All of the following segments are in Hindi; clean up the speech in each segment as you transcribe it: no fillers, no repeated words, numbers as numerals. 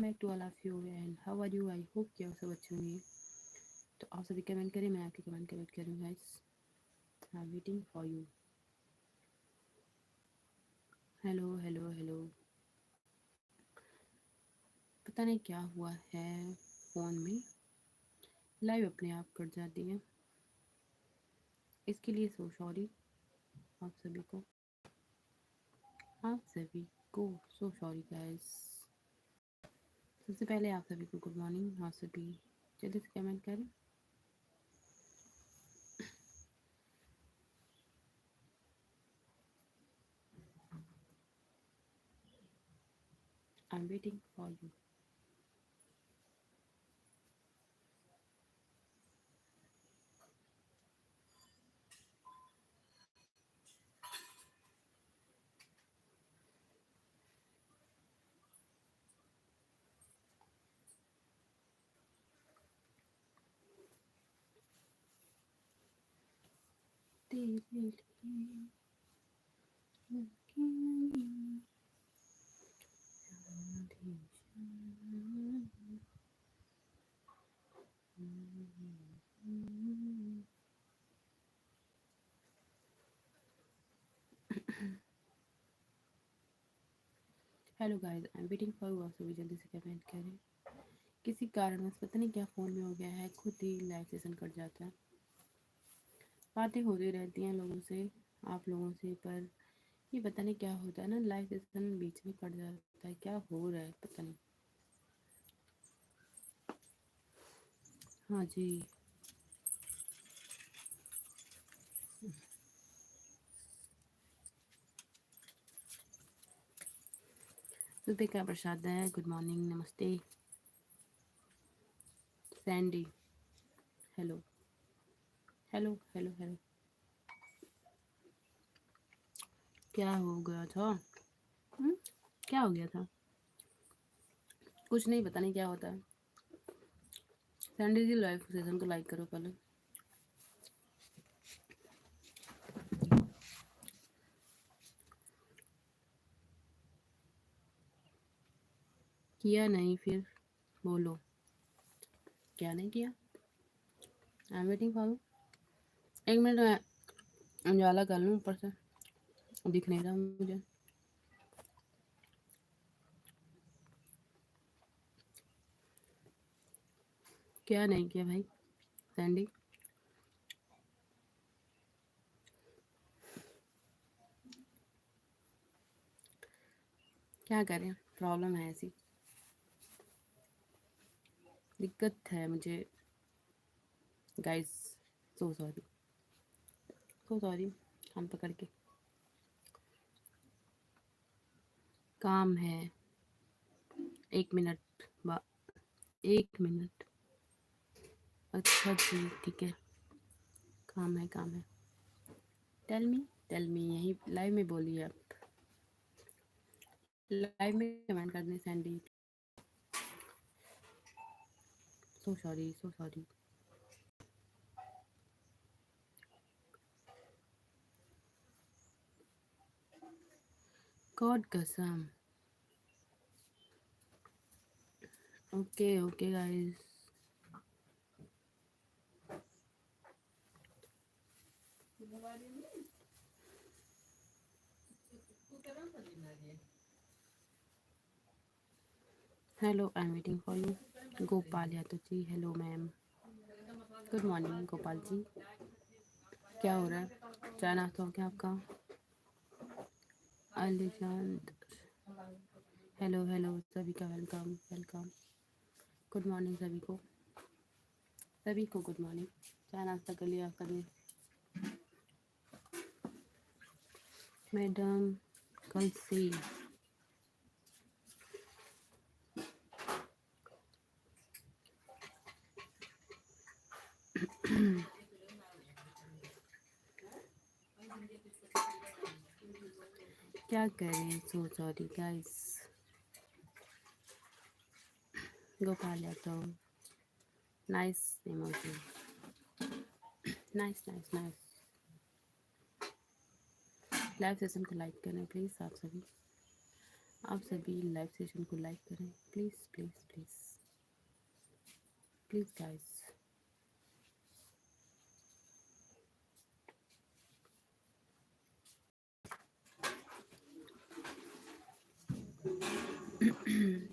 Back to all of you and how are you. I hope कि आप सब अच्छे होंगे। तो आप सभी कमेंट करें, मैं आपके कमेंट का वेट कर रही हूँ guys. I am waiting for you. Hello hello hello. पता नहीं क्या हुआ है फ़ोन में, लाइव अपने आप कट जाती है। इसके लिए सो सॉरी आप सभी को, आप सभी को सो सॉरी गाइस। सबसे पहले आप सभी को गुड मॉर्निंग। आप सभी जल्दी से कमेंट करें। आई am waiting for you. Hello guys, I am waiting for you. आप सभी जल्दी से कमेंट करें। किसी कारणवश पता नहीं क्या फ़ोन में हो गया है, खुद ही लाइव सेशन कट जाता है। बातें होती रहती हैं लोगों से, आप लोगों से, पर ये पता नहीं क्या होता है ना, लाइव सेशन बीच में कट जाता है। क्या हो रहा है पता नहीं। हाँ जी। सुबह प्रसाद है। गुड मॉर्निंग, नमस्ते। Sandy, hello hello hello hello. क्या हो गया था? हुँ? क्या हो गया था? कुछ नहीं, पता नहीं क्या होता है। सैंडी जी लाइव सेशन को लाइक करो पहले। किया नहीं फिर बोलो, क्या नहीं किया। आई एम वेटिंग फॉर यू। एक मिनट मैं उजाला कर लूँ ऊपर से, दिख नहीं रहा मुझे। क्या नहीं किया भाई सैंडी? क्या करें, प्रॉब्लम है ऐसी, दिक्कत है मुझे गाइस। सो सॉरी, सो सॉरी। हम पकड़ के काम है। 1 मिनट, 1 मिनट। अच्छा जी, ठीक है। काम है, काम है। टेल मी यही लाइव में बोलिए आप। लाइव में कमेंट कर दें Sandy. So sorry, so sorry. God कसम। Okay okay guys. Hello, I am waiting for you. Gopal Yadav ji, hello ma'am. Good morning Gopal ji. क्या हो रहा है? चाय नाश्ता हो गया आपका? अलीशांत, हेलो हेलो सभी का वेलकम वेलकम। गुड मॉर्निंग सभी को, सभी को गुड मॉर्निंग। चाय नाश्ता कर लिया आपका दिन? मैडम कल से क्या करें, so sorry guys. Gopal Yadav, nice emoji, nice nice nice. Live session को लाइक करें प्लीज़ आप सभी। आप सभी लाइव सेशन को लाइक करें please please please please guys.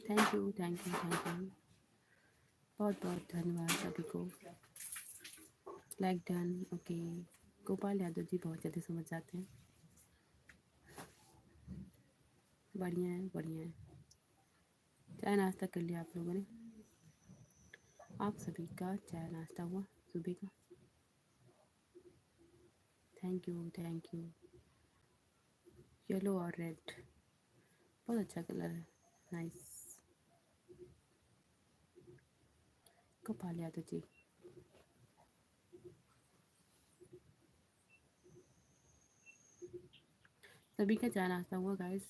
Thank you thank you thank you, बहुत बहुत धन्यवाद सभी को। Like done. Okay, Gopal Yadav ji बहुत जल्दी समझ जाते हैं। बढ़िया है बढ़िया है। चाय नाश्ता कर लिया आप लोगों ने? आप सभी का चाय नाश्ता हुआ सुबह का? Thank you thank you. Yellow और रेड बहुत अच्छा कलर है, नाइस। गोपाल यादव जी, सभी का चाय नाश्ता हुआ गाइस?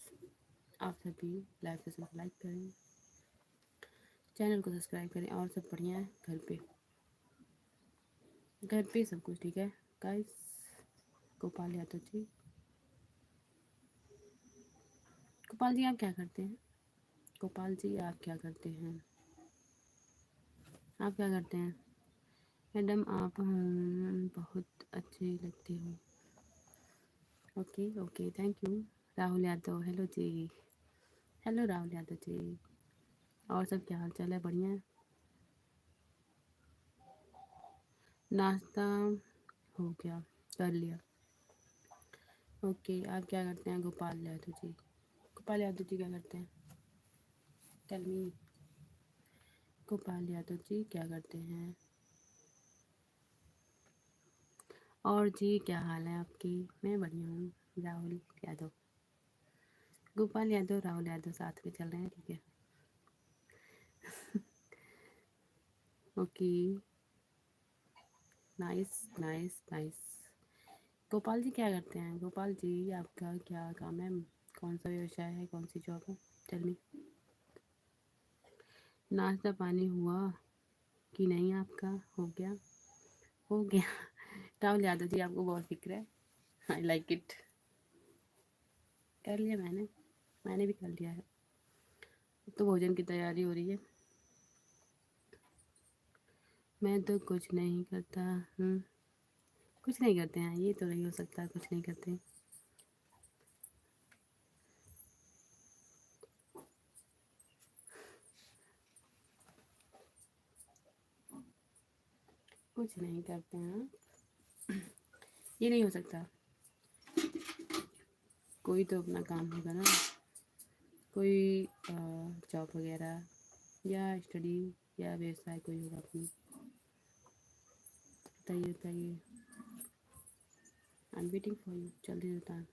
आप सभी लाइव सेशन को लाइक करें, चैनल को सब्सक्राइब करें, और सब बढ़िया है घर पे? घर पे सब कुछ ठीक है गाइस? गोपाल यादव जी, गोपाल जी आप क्या करते हैं? गोपाल जी आप क्या करते हैं? आप क्या करते हैं? मैडम आप बहुत अच्छे लगते हो। Okay okay thank you. Rahul Yadav, hello जी। हेलो राहुल यादव जी, और सब क्या हाल चाल है? बढ़िया है? नाश्ता हो गया, कर लिया। ओके, आप क्या करते हैं गोपाल यादव जी? गोपाल यादव जी क्या करते हैं? Tell me. गोपाल यादव जी क्या करते हैं? और जी क्या हाल है आपकी? मैं बढ़िया हूँ। राहुल यादव, गोपाल यादव, राहुल यादव साथ में चल रहे हैं, ठीक है। Okay, nice nice nice. Gopal ji क्या करते हैं? गोपाल जी आपका क्या काम है? कौन सा व्यवसाय है? कौन सी जॉब है? Tell me. नाश्ता पानी हुआ कि नहीं आपका? हो गया? हो गया। राहुल यादव जी आपको बहुत फिक्र है, आई लाइक इट। कर लिया मैंने भी कर लिया है। तो भोजन की तैयारी हो रही है। मैं तो कुछ नहीं करता हूँ। कुछ नहीं करते हैं, ये तो नहीं हो सकता कुछ नहीं करते। कुछ नहीं करते हैं, ये नहीं हो सकता। कोई तो अपना काम होगा ना, कोई जॉब वगैरह या स्टडी या व्यवसाय कोई होगा अपनी। बताइए बताइए, आई एम वेटिंग फॉर यू, जल्दी बताएं।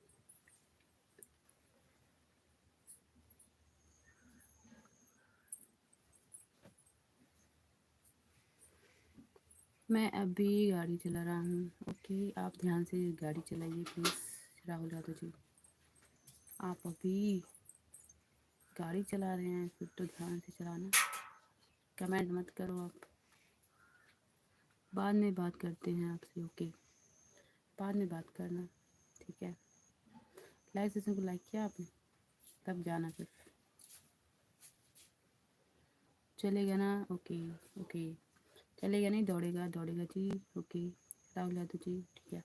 मैं अभी गाड़ी चला रहा हूँ। ओके, आप ध्यान से गाड़ी चलाइए प्लीज़। राहुल यादव जी, आप अभी गाड़ी चला रहे हैं फिर तो ध्यान से चलाना। कमेंट मत करो आप, बाद में बात करते हैं आपसे। ओके, बाद में बात करना, ठीक है। लाइव सेशन को लाइक किया आपने? तब जाना फिर, चलेगा ना? ओके ओके, चलेगा नहीं दौड़ेगा? दौड़ेगा जी। ओके राहुल यादव जी, ठीक है।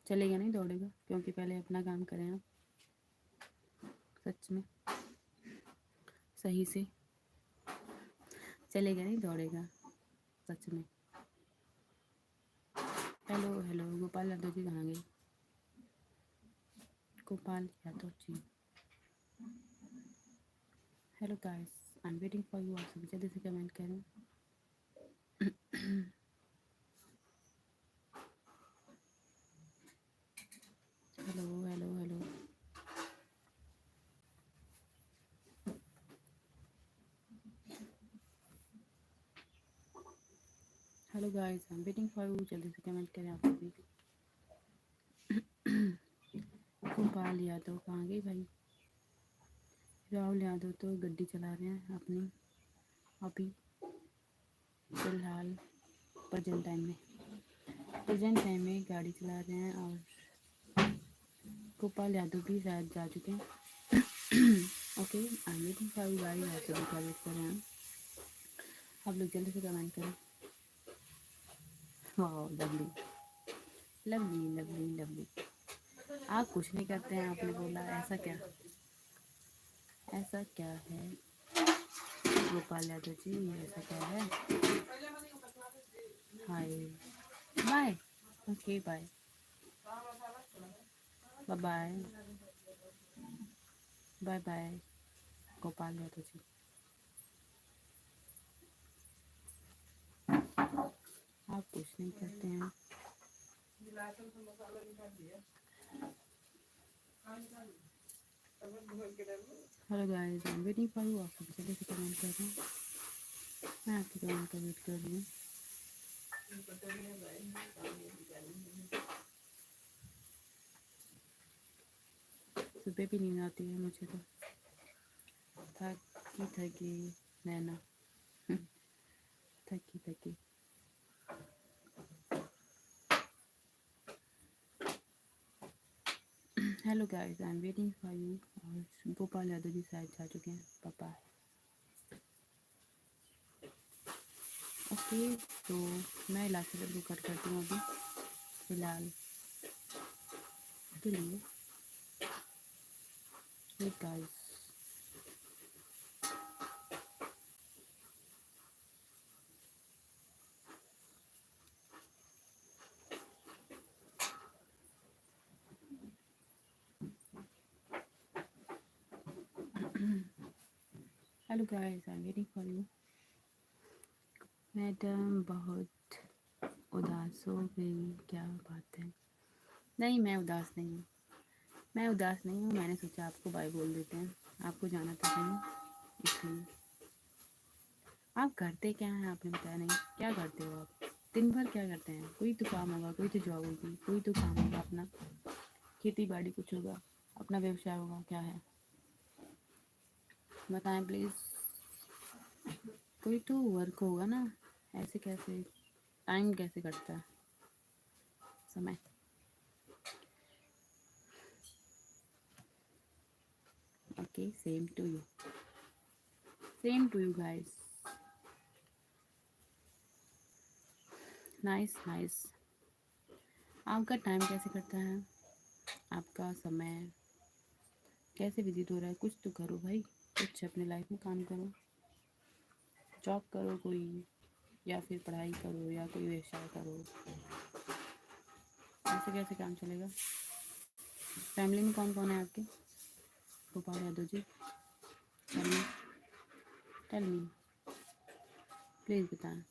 चलेगा नहीं दौड़ेगा, क्योंकि पहले अपना काम करें आप, सच में सही से। चलेगा नहीं दौड़ेगा, सच में। हेलो हेलो, गोपाल यादव जी कहाँ गए? Gopal Yadav ji, hello guys, I am waiting for you. आप सभी जल्दी से कमेंट करें। Hello hello hello, hello guys, I am waiting for you. जल्दी से कमेंट करें आप सभी। गोपाल यादव कहाँ गए भाई? राहुल यादव तो गड्डी चला रहे हैं अपनी अभी फिलहाल, प्रेजेंट टाइम में गाड़ी चला रहे हैं। और गोपाल यादव भी शायद जा चुके हैं। Okay, I am waiting for you guys. आप सभी का वेट कर रहे हैं। आप लोग जल्दी से कमेंट करें। वाह, लवली लवली लवली लवली। आप कुछ नहीं करते हैं, आपने बोला। ऐसा क्या, ऐसा क्या है गोपाल यादव जी, ऐसा क्या है? Hi, bye. Okay, bye bye bye bye bye Gopal Yadav ji. आप कुछ नहीं करते हैं। Hello guys, I am waiting for you. आप सब जल्दी से कमेंट कर रहे हैं। मैं आपके कमेंट का वेट कर रही हूँ। सुबह भी नींद आती है मुझे तो। थकी थकी नैना। थकी थकी। Hello guys, I am waiting for you. और गोपाल यादव जी शायद जा चुके हैं। पापा। ओके, तो मैं इलाके को कट करती हूँ अभी फिलहाल के लिए। Guys, hello guys, I am waiting for you. Madam बहुत उदास हो गई, क्या बात है? नहीं, मैं उदास नहीं हूँ। मैं उदास नहीं हूँ। मैंने सोचा आपको बाय बोल देते हैं। आपको जाना था कहीं, इसलिए। आप करते क्या हैं आपने बताया नहीं। क्या करते हो आप दिन भर? क्या करते हैं? कोई तो काम होगा, कोई तो जॉब होगी, कोई तो काम होगा अपना। खेती बाड़ी कुछ होगा, अपना व्यवसाय होगा। क्या है बताएं प्लीज़। कोई तो वर्क होगा ना। ऐसे कैसे टाइम कैसे कटता है समय? Okay, same to you. Same to you guys. Nice nice. आपका टाइम कैसे कटता है? आपका समय कैसे व्यतीत हो रहा है? कुछ तो करो भाई। कुछ अपने लाइफ में काम करो। जॉब करो कोई, या फिर पढ़ाई करो, या कोई व्यवसाय करो। ऐसे कैसे काम चलेगा? फैमिली में कौन कौन है आपके? गोपाल यादव जी, टेल मी प्लीज़ बताएं।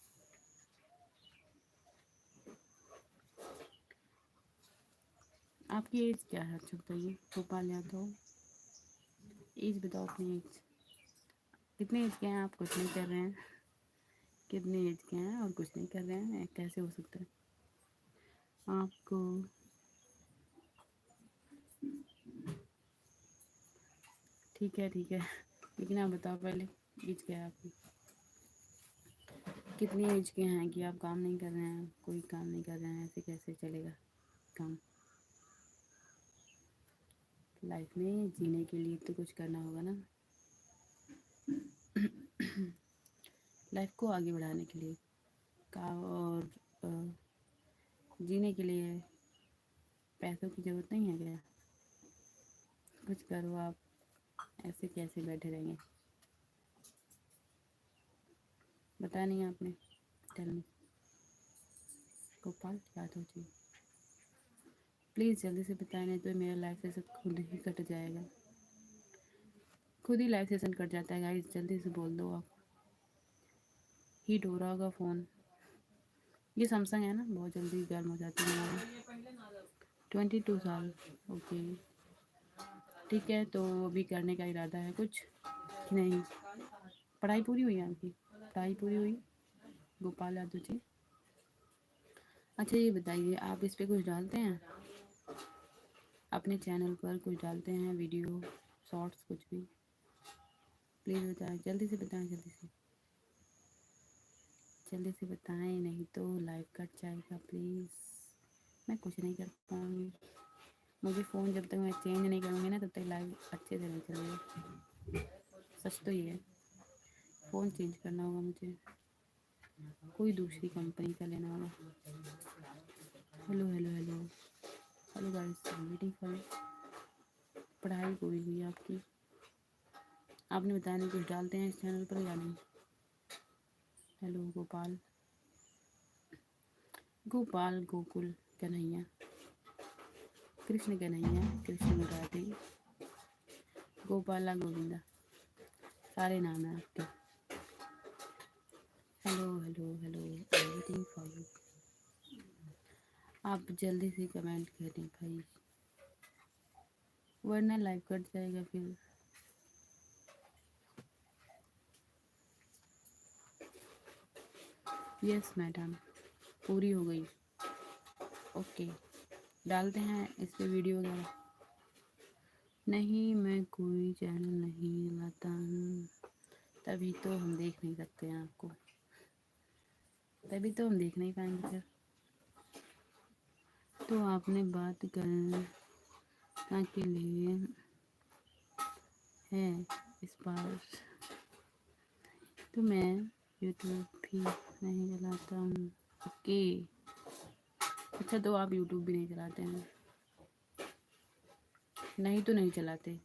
आपकी एज क्या है? अच्छा बताइए गोपाल यादव। एज बताओ अपनी एज। कितने एज के हैं आप? कुछ नहीं कर रहे हैं। कितने एज के हैं और कुछ नहीं कर रहे हैं? कैसे हो सकता है आपको? ठीक है ठीक है, लेकिन आप बताओ पहले एज क्या है आपकी? कितनी एज के हैं कि आप काम नहीं कर रहे हैं? कोई काम नहीं कर रहे हैं, ऐसे कैसे चलेगा काम? लाइफ में जीने के लिए तो कुछ करना होगा ना। लाइफ को आगे बढ़ाने के लिए का, और जीने के लिए पैसों की ज़रूरत नहीं है क्या? कुछ करो आप। ऐसे कैसे बैठे रहेंगे? बताया नहीं आपने। Tell me Gopal Yadav ji, please जल्दी से बताएं, नहीं तो मेरा लाइफ सेशन खुद ही कट जाएगा। खुद ही लाइफ सेशन कट जाता है गाइस। जल्दी से बोल दो आप। हीट हो रहा होगा फ़ोन। ये सैमसंग है ना, बहुत जल्दी गर्म हो जाती है। 22 साल। ओके, ठीक है। तो अभी करने का इरादा है कुछ कि नहीं? पढ़ाई पूरी हुई है आपकी? पढ़ाई पूरी हुई गोपाल यादव जी? अच्छा ये बताइए, आप इस पे कुछ डालते हैं? अपने चैनल पर कुछ डालते हैं वीडियो, शॉर्ट्स, कुछ भी? प्लीज़ बताएं, जल्दी से बताएं, जल्दी से। जल्दी से बताएं, नहीं तो लाइव कट जाएगा प्लीज़। मैं कुछ नहीं कर पाऊँगी। मुझे फ़ोन जब तक मैं चेंज नहीं करूँगी ना तब तक लाइव अच्छे से नहीं चलेगा। सच तो ये है, फ़ोन चेंज करना होगा मुझे, कोई दूसरी कंपनी का लेना होगा। Hello hello hello hello guys, I am waiting for you. पढ़ाई पूरी हुई आपकी? आपने बताया नहीं कुछ डालते हैं इस चैनल पर या नहीं? हेलो गोपाल, गोपाल गोकुल कन्हैया, कृष्ण कन्हैया, कृष्ण मुरारी, गोपाला गोविंदा, सारे नाम हैं आपके। Hello hello hello, I am waiting for you. आप जल्दी से कमेंट करें भाई, वरना लाइव कट जाएगा फिर। यस मैडम, पूरी हो गई। ओके, डालते हैं इस पे वीडियो वगैरह? नहीं, मैं कोई चैनल नहीं लाता हूँ, तभी तो हम देख नहीं सकते हैं आपको, तभी तो हम देख नहीं पाएंगे फिर। तो आपने बात करना के लिए है इस बार, तो मैं यूट्यूब भी नहीं चलाता हूँ। ओके, अच्छा तो आप यूट्यूब भी नहीं चलाते हैं? नहीं तो नहीं चलाते।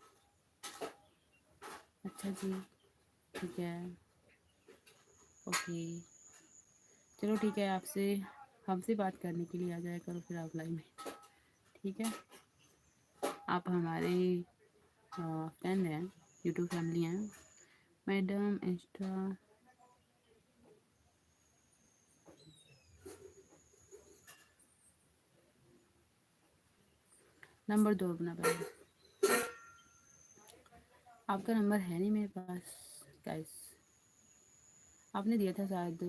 अच्छा जी, ठीक है, ओके। चलो ठीक है, आपसे हमसे बात करने के लिए आ जाया करो फिर ऑफलाइन में, ठीक है? आप हमारे फ्रेंड हैं, यूट्यूब फैमिली हैं मैडम। इंस्टा नंबर दो अपना पहले, आपका नंबर है नहीं मेरे पास गाइस, आपने दिया था शायद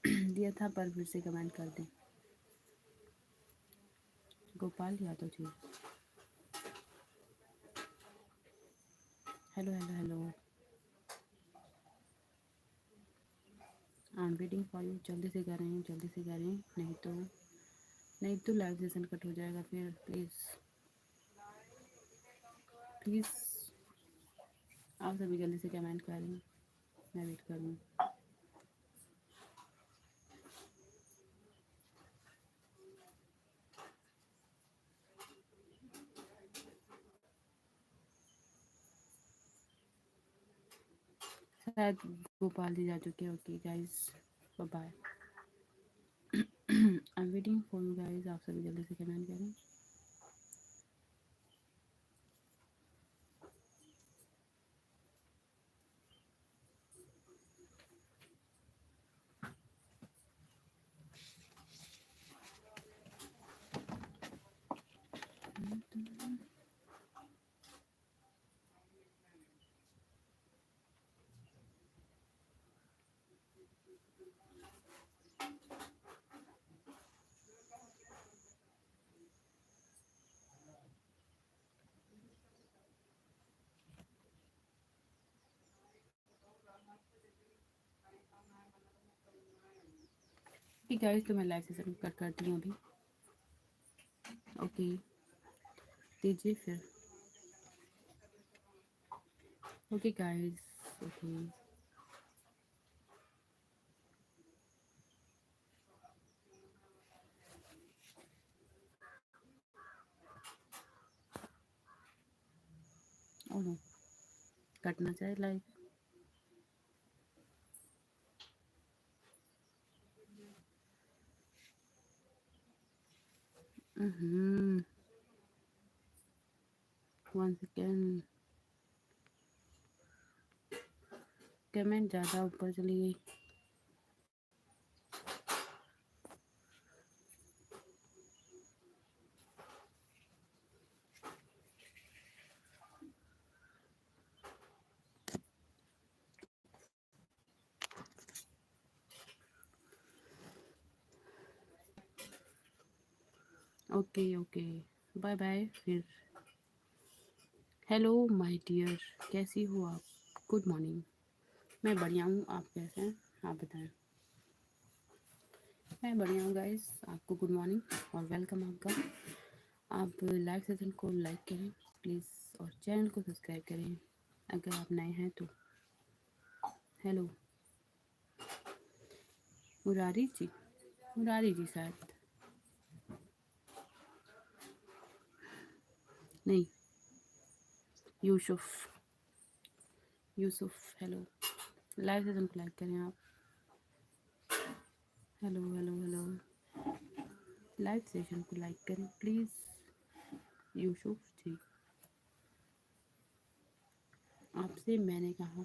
दिया था, पर फिर से कमेंट कर दें। Gopal Yadav ji, hello hello hello, I am waiting for you. जल्दी से करें, जल्दी से करें, नहीं तो लाइव सेशन कट हो जाएगा फिर। प्लीज़ प्लीज़ आप सभी जल्दी से कमेंट करें, मैं वेट करूँ। शायद गोपाल जी जा चुके हैं। Okay guys, bye. I am waiting for you guys, आप सभी जल्दी से कमेंट करें। ठीक गाइस, तो मैं लाइव सेशन कट करती हूँ अभी। ओके, दीजिए फिर। Okay guys, okay. Oh no, कटना चाहिए लाइव। वन सेकेंड, कमेंट ज़्यादा ऊपर चली गई। ओके ओके, बाय बाय फिर। हेलो माय डियर, कैसी हो आप? Good morning. मैं बढ़िया हूँ, आप कैसे हैं? आप बताएं। मैं बढ़िया हूँ गाइस, आपको गुड मॉर्निंग और वेलकम आपका। आप लाइव सेशन को लाइक करें प्लीज़, और चैनल को सब्सक्राइब करें अगर आप नए हैं तो। हेलो मुरारी जी, मुरारी जी शायद नहीं, Yusuf, Yusuf hello. Live session को लाइक करें आप। Hello hello hello, live session को लाइक करें प्लीज़, यूसुफ जी। आपसे मैंने कहा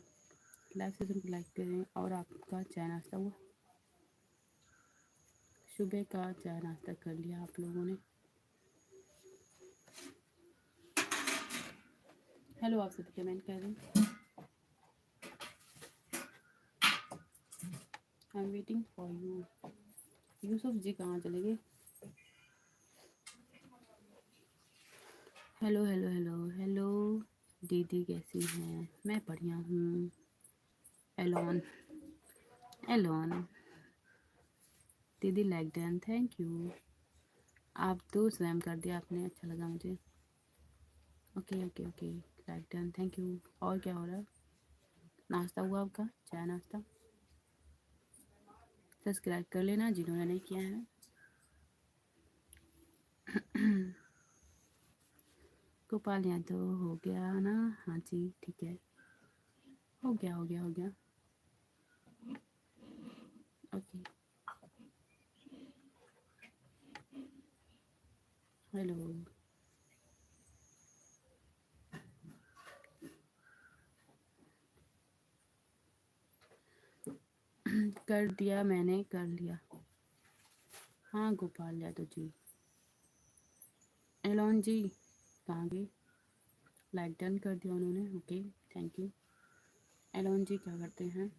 लाइव सेशन को लाइक करें। और आपका चाय नाश्ता हुआ? सुबह का चाय नाश्ता कर लिया आप लोगों ने? हेलो, आप सब कमेंट कर रहे हैं। I am waiting for you. Yusuf ji कहाँ चले गए? हेलो हेलो हेलो हेलो, दीदी कैसी हैं? मैं बढ़िया हूँ। एलोन, एलोन दीदी लाइक डन, थैंक यू। आप तो स्वयं कर दिया आपने, अच्छा लगा मुझे। Okay okay okay, like done, thank you. और क्या हो रहा है? नाश्ता हुआ आपका? चाय नाश्ता? सब्सक्राइब कर लेना जिन्होंने नहीं किया है। गोपाल यादव हो गया ना? हाँ जी ठीक है, हो गया हो गया हो गया। ओके हेलो, कर दिया मैंने, कर लिया। हाँ गोपाल यादव जी। एलोन जी कहाँ गए? लाइक डन कर दिया उन्होंने, ओके थैंक यू। एलोन जी क्या करते हैं?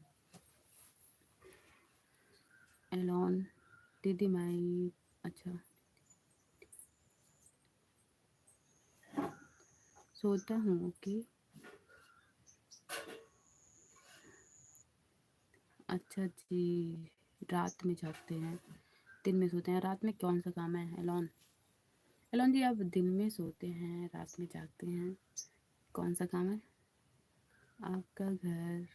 एलोन दीदी माई, अच्छा सोता हूँ, ओके। अच्छा जी, रात में जागते हैं, दिन में सोते हैं। रात में कौन सा काम है एलोन? एलोन जी आप दिन में सोते हैं, रात में जागते हैं, कौन सा काम है? आपका घर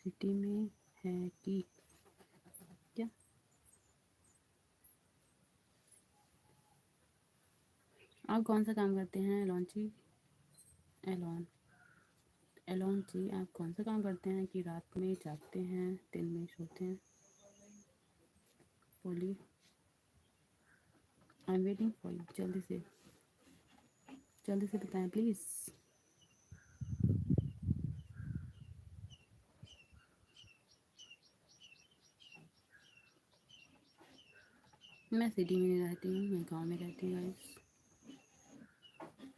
सिटी में है कि क्या? आप कौन सा काम करते हैं एलोन जी? एलोन, एलोन जी आप कौन सा काम करते हैं कि रात में जागते हैं दिन में सोते हैं? बोलिए, आई एम वेटिंग फॉर यू, जल्दी से बताएं प्लीज़। मैं सिटी में नहीं रहती हूँ, मैं गांव में रहती हूँ गाइस।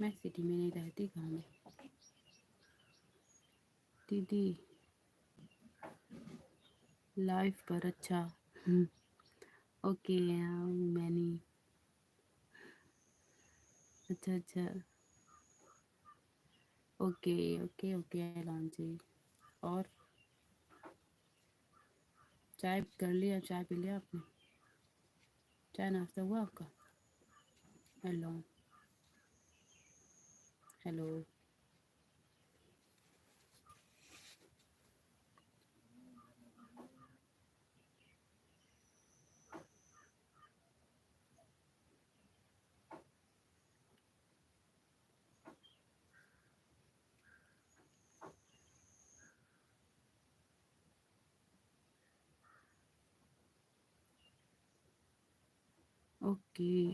मैं सिटी में नहीं रहती, गांव में। दीदी लाइफ पर, अच्छा ओके मैनी, अच्छा अच्छा, ओके ओके ओके एलोन जी। और चाय कर लिया? चाय पी लिया आपने? चाय नाश्ता हुआ आपका? Hello hello, okay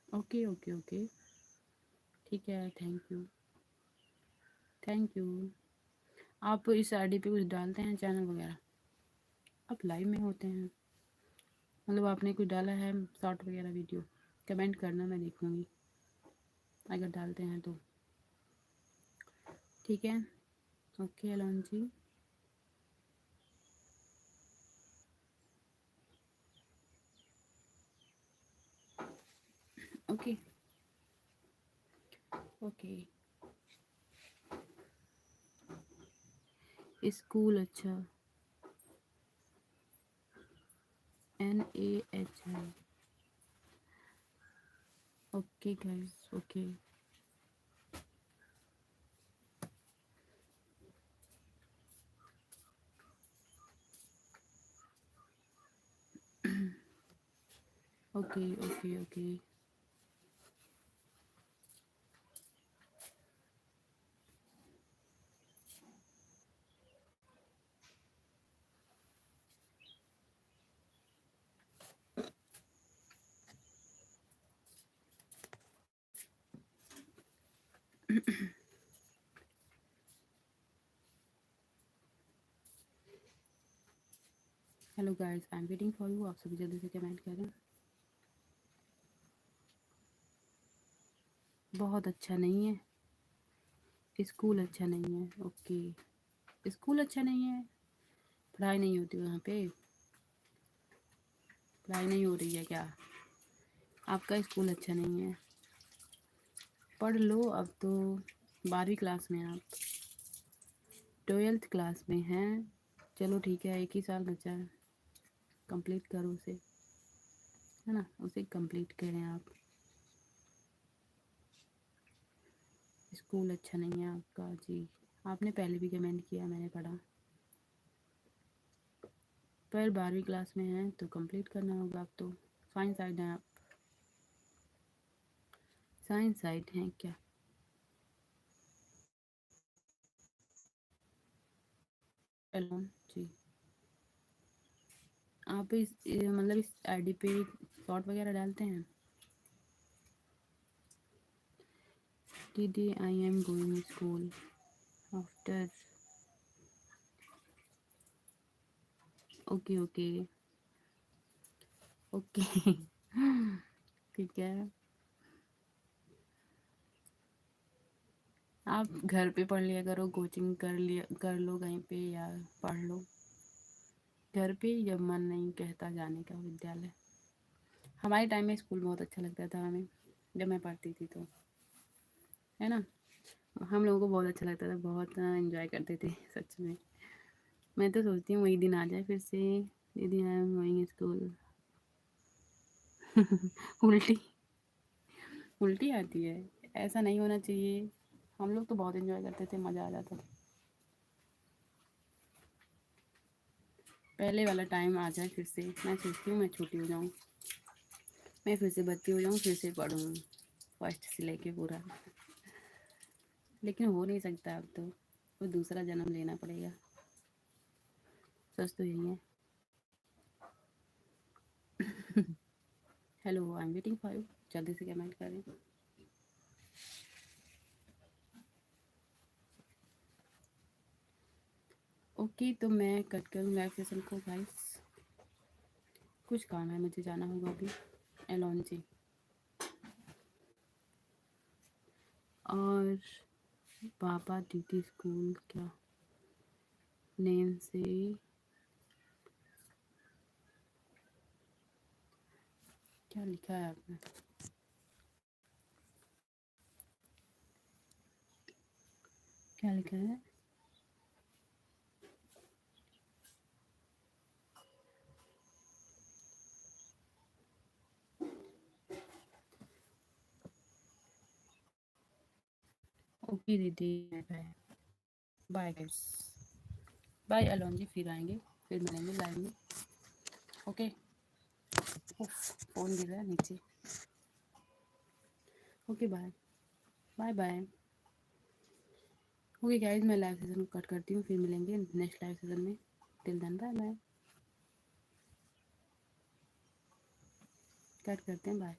okay okay okay, ठीक है थैंक यू, थैंक यू। आप इस आईडी पे कुछ डालते हैं चैनल वगैरह? आप लाइव में होते हैं, मतलब आपने कुछ डाला है शॉर्ट वगैरह वीडियो? कमेंट करना, मैं देखूँगी अगर डालते हैं तो। ठीक है ओके एलोन जी। ओके ओके, स्कूल, अच्छा NAHI. Okay guys, okay. Okay, okay, okay. Hello guys, I am waiting for you. आप सभी जल्दी से कमेंट करें। बहुत अच्छा नहीं है। स्कूल अच्छा नहीं है। ओके, स्कूल अच्छा नहीं है। पढ़ाई नहीं होती वहाँ पे? पढ़ाई नहीं हो रही है क्या? आपका स्कूल अच्छा नहीं है? पढ़ लो अब तो। 12वीं क्लास में आप 12th क्लास में हैं। चलो ठीक है, एक ही साल बचा है, कंप्लीट करो उसे, है ना? उसे कंप्लीट करें आप। स्कूल अच्छा नहीं है आपका जी। आपने पहले भी कमेंट किया, मैंने पढ़ा। पर 12वीं क्लास में हैं तो कंप्लीट करना होगा अब तो। साइंस साइड हैं आप? साइंस साइड हैं क्या? हेलो जी। आप मतलब इस आईडी पे शॉर्ट वगैरह डालते हैं? दीदी I am going school after. Okay okay okay. ठीक है। आप घर पे पढ़ लिया करो, कोचिंग कर लो कहीं पे, या पढ़ लो घर पे जब मन नहीं कहता जाने का विद्यालय। हमारे टाइम में स्कूल बहुत अच्छा लगता था हमें, जब मैं पढ़ती थी तो, है ना? हम लोगों को बहुत अच्छा लगता था, बहुत एंजॉय करते थे सच में। मैं तो सोचती हूँ वही दिन आ जाए फिर से। दीदी आई एम गोइंग स्कूल। उल्टी उल्टी आती है। ऐसा नहीं होना चाहिए। हम लोग तो बहुत एंजॉय करते थे, मज़ा आ जाता था। पहले वाला टाइम आ जाए फिर से। मैं सोचती हूँ मैं छोटी हो जाऊँ, मैं फिर से बच्ची हो जाऊँ, फिर से पढ़ूँ फर्स्ट से लेके पूरा। लेकिन हो नहीं सकता अब तो, कोई दूसरा जन्म लेना पड़ेगा। सच तो यही है। Hello, I am waiting for you. जल्दी से कमेंट करें। ओके, तो मैं कट करूँ लाइव सेशन को गाइस। कुछ काम है, मुझे जाना होगा अभी एलॉन जी। और पापा दीदी स्कूल क्या नेम से? क्या लिखा है आपने? क्या लिखा है? ओके दीदी, bye bye guys. Bye Elon ji, फिर आएंगे, फिर मिलेंगे लाइव में। ओके। उफ, फोन गिर रहा है नीचे। Okay bye bye bye. Okay guys, मैं लाइव सेशन को कट करती हूँ, फिर मिलेंगे नेक्स्ट लाइव सेशन में। Till then bye bye. Cut करते हैं, बाय।